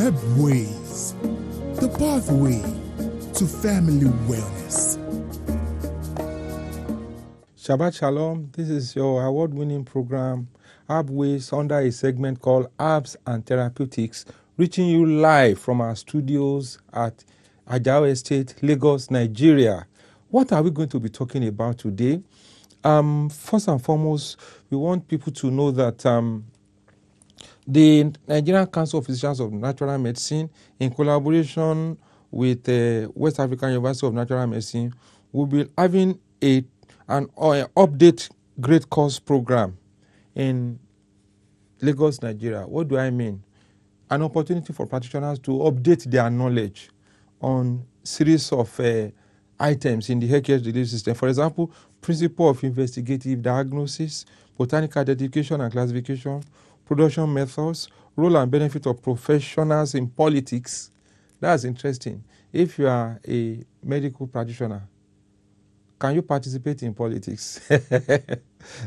Herbways, the pathway to family wellness. Shabbat Shalom. This is your award-winning program, Herbways, under a segment called Herbs and Therapeutics, reaching you live from our studios at Ajao Estate, Lagos, Nigeria. What are we going to be talking about today? First and foremost, we want people to know that the Nigerian Council of Physicians of Natural Medicine, in collaboration with West African University of Natural Medicine, will be having an update great course program in Lagos, Nigeria. What do I mean? An opportunity for practitioners to update their knowledge on series of items in the healthcare delivery system. For example, principle of investigative diagnosis, botanical identification and classification, production methods, role and benefit of professionals in politics. That's interesting. If you are a medical practitioner, can you participate in politics?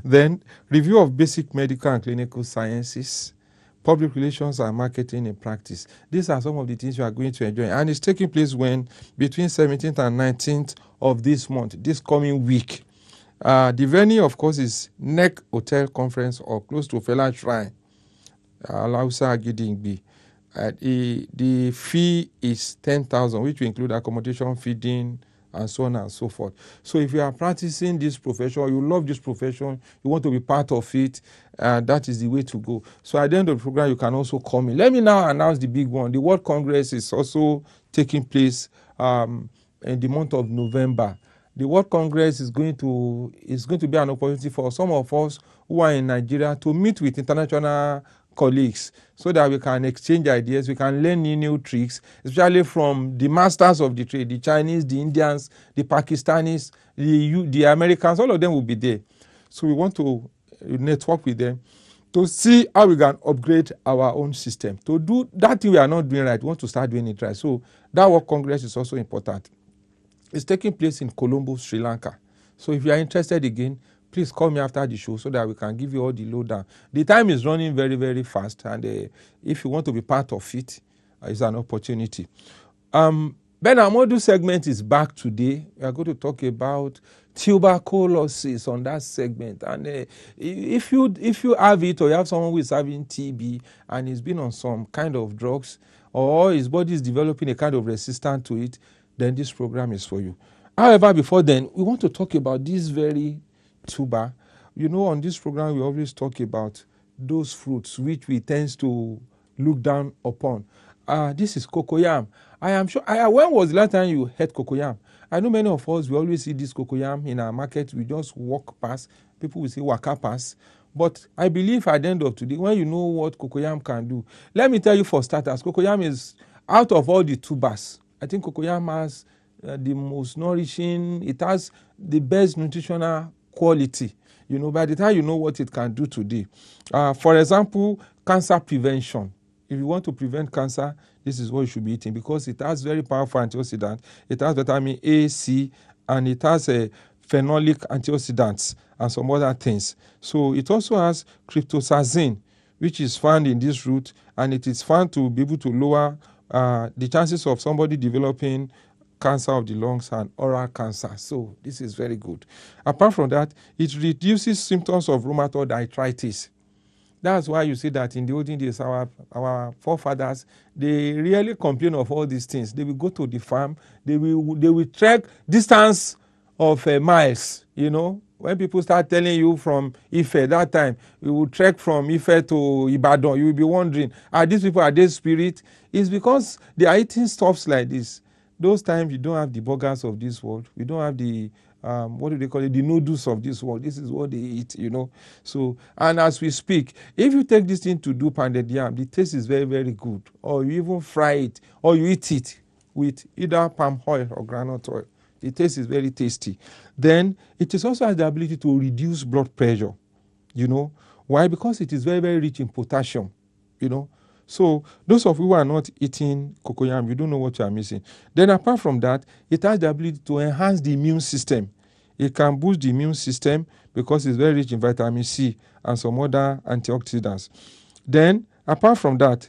Then, review of basic medical and clinical sciences, public relations and marketing in practice. These are some of the things you are going to enjoy. And it's taking place between 17th and 19th of this month, this coming week. The venue, of course, is NEC Hotel Conference or close to Fela Shrine, Alausa Agidingbi. The fee is 10,000, which will include accommodation, feeding, and so on and so forth. So if you are practicing this profession, you love this profession, you want to be part of it, that is the way to go. So at the end of the program, you can also call me. Let me now announce the big one. The World Congress is also taking place in the month of November. The World Congress is going to be an opportunity for some of us who are in Nigeria to meet with international colleagues so that we can exchange ideas, we can learn new tricks, especially from the masters of the trade, the Chinese, the Indians, the Pakistanis, the Americans, all of them will be there. So we want to network with them to see how we can upgrade our own system. To do that thing we are not doing right, we want to start doing it right. So that World Congress is also important. It's taking place in Colombo, Sri Lanka. So if you are interested again, please call me after the show so that we can give you all the lowdown. The time is running very, very fast, and if you want to be part of it, it's an opportunity. Ben Amodu segment is back today. We are going to talk about tuberculosis on that segment. And if you have it, or you have someone who is having TB and he's been on some kind of drugs, or his body is developing a kind of resistance to it, then this program is for you. However, before then, we want to talk about this very tuber. You know, on this program, we always talk about those fruits which we tend to look down upon. This is Coco yam. I am sure, when was the last time you had Coco yam? I know many of us, we always see this Coco yam in our market. We just walk past. People will say waka pass. But I believe at the end of today, when you know what Coco yam can do, let me tell you for starters, Coco yam is, out of all the tubers, I think Coco yam has the most nourishing, it has the best nutritional quality. You know, by the time you know what it can do today. For example, cancer prevention. If you want to prevent cancer, this is what you should be eating because it has very powerful antioxidants. It has vitamin A, C, and it has phenolic antioxidants and some other things. So it also has cryptosazine, which is found in this root, and it is found to be able to lower the chances of somebody developing cancer of the lungs and oral cancer. So this is very good. Apart from that, it reduces symptoms of rheumatoid arthritis. That's why you see that in the olden days, our forefathers, they really complain of all these things. They will go to the farm, they will trek distance of miles, you know. When people start telling you from Ife, that time, we will trek from Ife to Ibadan, you will be wondering, are these people, are they spirit? It's because they are eating stuffs like this. Those times you don't have the burgers of this world. You don't have the, what do they call it, the noodles of this world. This is what they eat, you know. So, and as we speak, if you take this thing to do pounded yam, the taste is very, very good. Or you even fry it, or you eat it with either palm oil or groundnut oil. The taste is very tasty. Then, it is also has the ability to reduce blood pressure, you know. Why? Because it is very, very rich in potassium, you know. So those of you who are not eating Coco yam, you don't know what you are missing. Then apart from that, it has the ability to enhance the immune system. It can boost the immune system because it's very rich in vitamin C and some other antioxidants. Then, apart from that,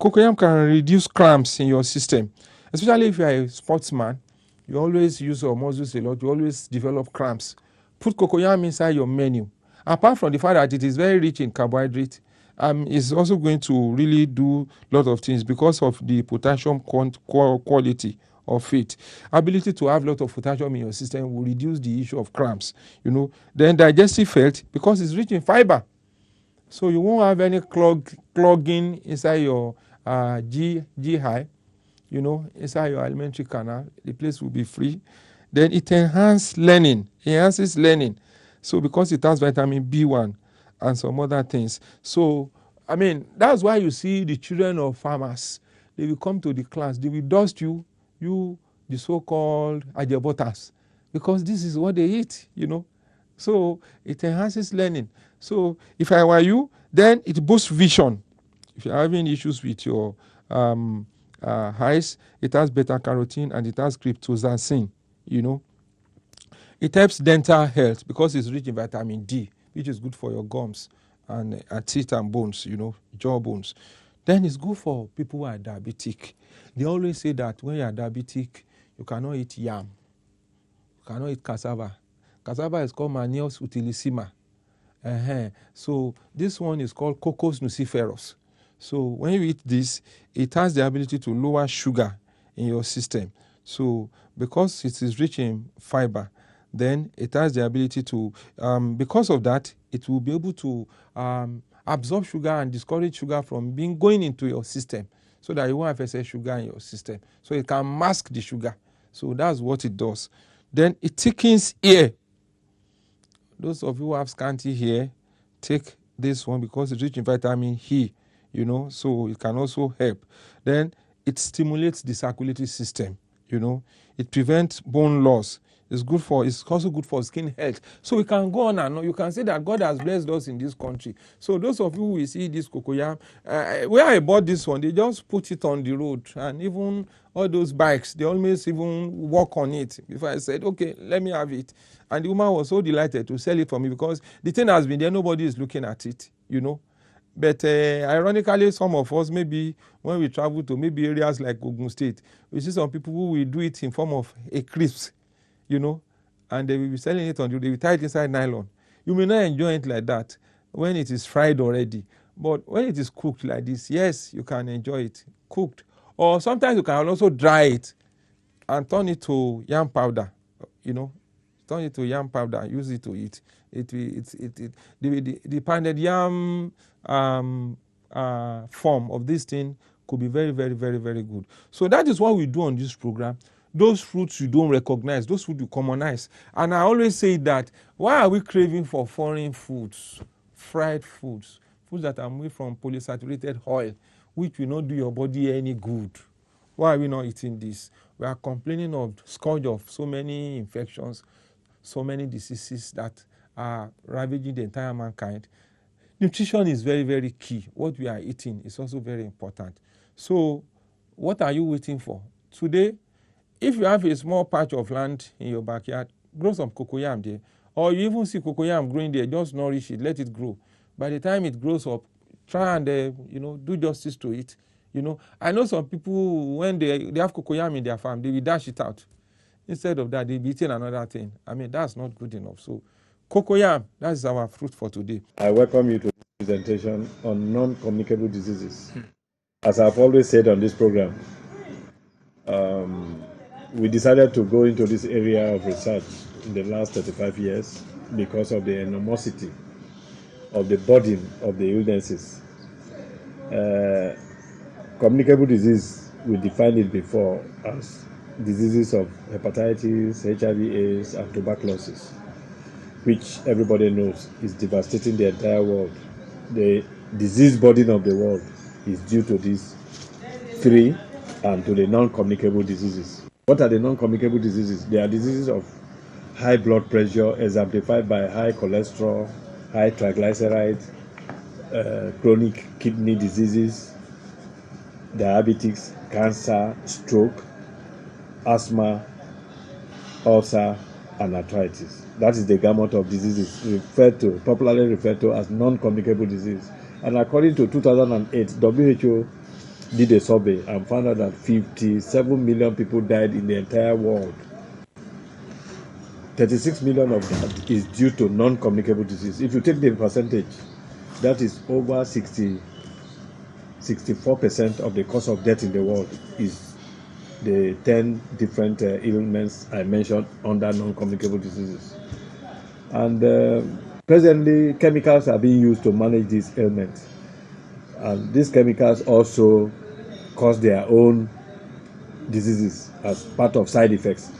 Cocoyam can reduce cramps in your system, especially if you are a sportsman. You always use your muscles a lot. You always develop cramps. Put cocoyam inside your menu. Apart from the fact that it is very rich in carbohydrate, it's also going to really do a lot of things because of the potassium quality of it. Ability to have a lot of potassium in your system will reduce the issue of cramps. Then digestive health, because it's rich in fiber. So you won't have any clogging inside your GI, inside your alimentary canal. The place will be free. Then it enhances learning. So because it has vitamin B1 and some other things. So, that's why you see the children of farmers. They will come to the class. They will dust you, the so-called ajebotas, because this is what they eat, So it enhances learning. So if I were you, then it boosts vision. If you're having issues with your eyes, it has beta carotene and it has cryptozanthine. It helps dental health because it's rich in vitamin D, which is good for your gums and teeth and bones, jaw bones. Then it's good for people who are diabetic. They always say that when you are diabetic, you cannot eat yam. You cannot eat cassava. Cassava is called Manios utilissima. So this one is called Cocos nuciferus. So when you eat this, it has the ability to lower sugar in your system. So because it is rich in fiber, then it has the ability to, because of that, it will be able to absorb sugar and discourage sugar from going into your system, so that you won't have excess sugar in your system. So it can mask the sugar. So that's what it does. Then it thickens hair. Those of you who have scanty hair, take this one because it's rich in vitamin E, so it can also help. Then it stimulates the circulatory system, It prevents bone loss. It's also good for skin health. So we can go on and on. You can say that God has blessed us in this country. So those of you who will see this cocoyam, where I bought this one, they just put it on the road, and even all those bikes, they always even walk on it. Before I said, okay, let me have it. And the woman was so delighted to sell it for me because the thing has been there, nobody is looking at it, But ironically, some of us, maybe when we travel to maybe areas like Kocoum State, we see some people who will do it in form of a crisp, and they will be selling it they will tie it inside nylon. You may not enjoy it like that when it is fried already, but when it is cooked like this, yes, you can enjoy it cooked. Or sometimes you can also dry it and turn it to yam powder, turn it to yam powder and use it to eat. The pounded yam form of this thing could be very, very, very, very good. So that is what we do on this program. Those fruits you don't recognize, those fruits you commonize. And I always say that, why are we craving for foreign foods, fried foods that are made from polysaturated oil, which will not do your body any good? Why are we not eating this? We are complaining of scourge of so many infections, so many diseases that are ravaging the entire mankind. Nutrition is very, very key. What we are eating is also very important. So what are you waiting for? Today, if you have a small patch of land in your backyard, grow some cocoyam there. Or you even see cocoyam growing there, just nourish it, let it grow. By the time it grows up, try and do justice to it. I know some people, when they have cocoyam in their farm, they will dash it out. Instead of that, they'll be eating another thing. That's not good enough. So cocoyam, that's our fruit for today. I welcome you to this presentation on non-communicable diseases. As I've always said on this program, we decided to go into this area of research in the last 35 years because of the enormosity of the burden of the illnesses. Communicable disease, we defined it before as diseases of hepatitis, HIV/AIDS, and tuberculosis, which everybody knows is devastating the entire world. The disease burden of the world is due to these three and to the non-communicable diseases. What are the non-communicable diseases? They are diseases of high blood pressure, exemplified by high cholesterol, high triglycerides, chronic kidney diseases, diabetes, cancer, stroke, asthma, ulcer, and arthritis. That is the gamut of diseases popularly referred to as non-communicable disease. And according to 2008 WHO did a survey and found out that 57 million people died in the entire world. 36 million of that is due to non-communicable disease. If you take the percentage, that is over 64% of the cause of death in the world is the 10 different ailments I mentioned under non-communicable diseases. And presently, chemicals are being used to manage these ailments. And these chemicals also cause their own diseases as part of side effects.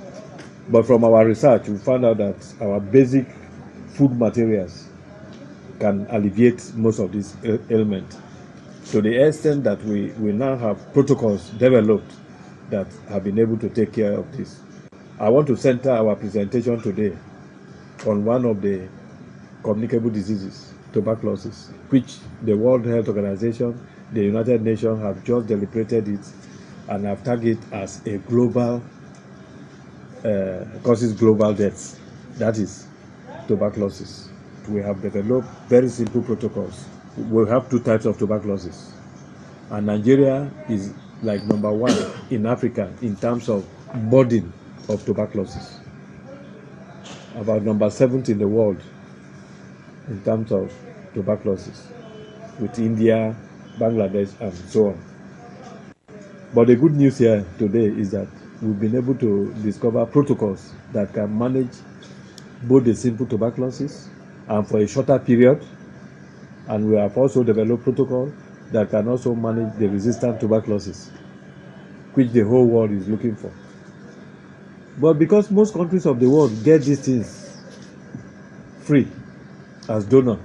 But from our research, we found out that our basic food materials can alleviate most of these ailments, to the extent that we now have protocols developed that have been able to take care of this. I want to center our presentation today on one of the communicable diseases, tuberculosis, which the World Health Organization, the United Nations have just deliberated it and have tagged it as a global, causes global deaths. That is tuberculosis. We have developed very simple protocols. We have two types of tuberculosis. And Nigeria is like number one in Africa in terms of burden of tuberculosis. About number 7 in the world in terms of tuberculosis, with India, Bangladesh, and so on. But the good news here today is that we've been able to discover protocols that can manage both the simple tuberculosis and for a shorter period. And we have also developed protocols that can also manage the resistant tuberculosis, which the whole world is looking for. But because most countries of the world get these things free as donor,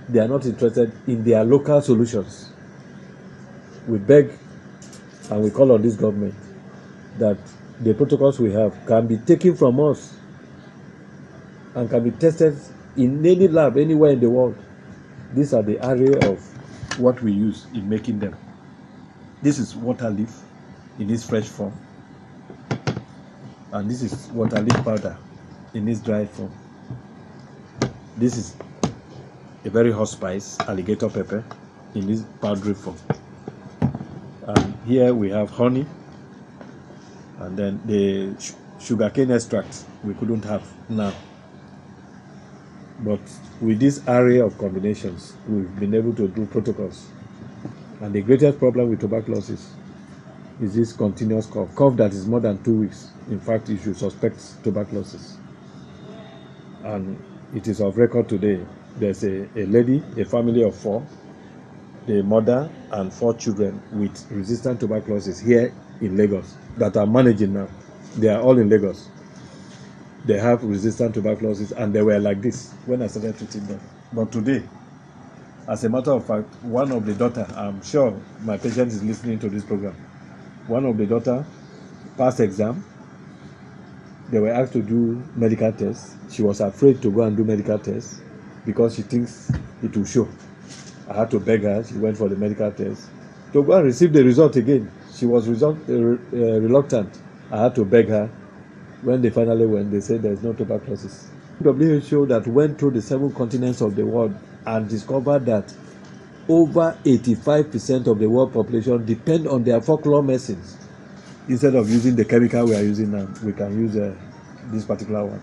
they are not interested in their local solutions. We beg and we call on this government that the protocols we have can be taken from us and can be tested in any lab anywhere in the world. These are the array of what we use in making them. This is water leaf in its fresh form, and this is water leaf powder in its dried form. This is a very hot spice, alligator pepper, in its powdery form. And here we have honey, and then the sugarcane extract we couldn't have now. But with this array of combinations, we've been able to do protocols. And the greatest problem with tuberculosis is this continuous cough that is more than 2 weeks. In fact, you should suspect tuberculosis. And it is of record today. There's a lady, a family of 4, the mother and 4 children with resistant tuberculosis here in Lagos that are managing now. They are all in Lagos. They have resistant tuberculosis, and they were like this when I started treating them. But today, as a matter of fact, one of the daughter, I'm sure my patient is listening to this program, one of the daughter passed exam. They were asked to do medical tests. She was afraid to go and do medical tests because she thinks it will show. I had to beg her. She went for the medical test. To go and receive the result again, she was reluctant. I had to beg her. When they finally went, they said there is no tuberculosis. WHO that went through the 7 continents of the world and discovered that over 85% of the world population depend on their folklore medicines. Instead of using the chemical we are using now, we can use this particular one.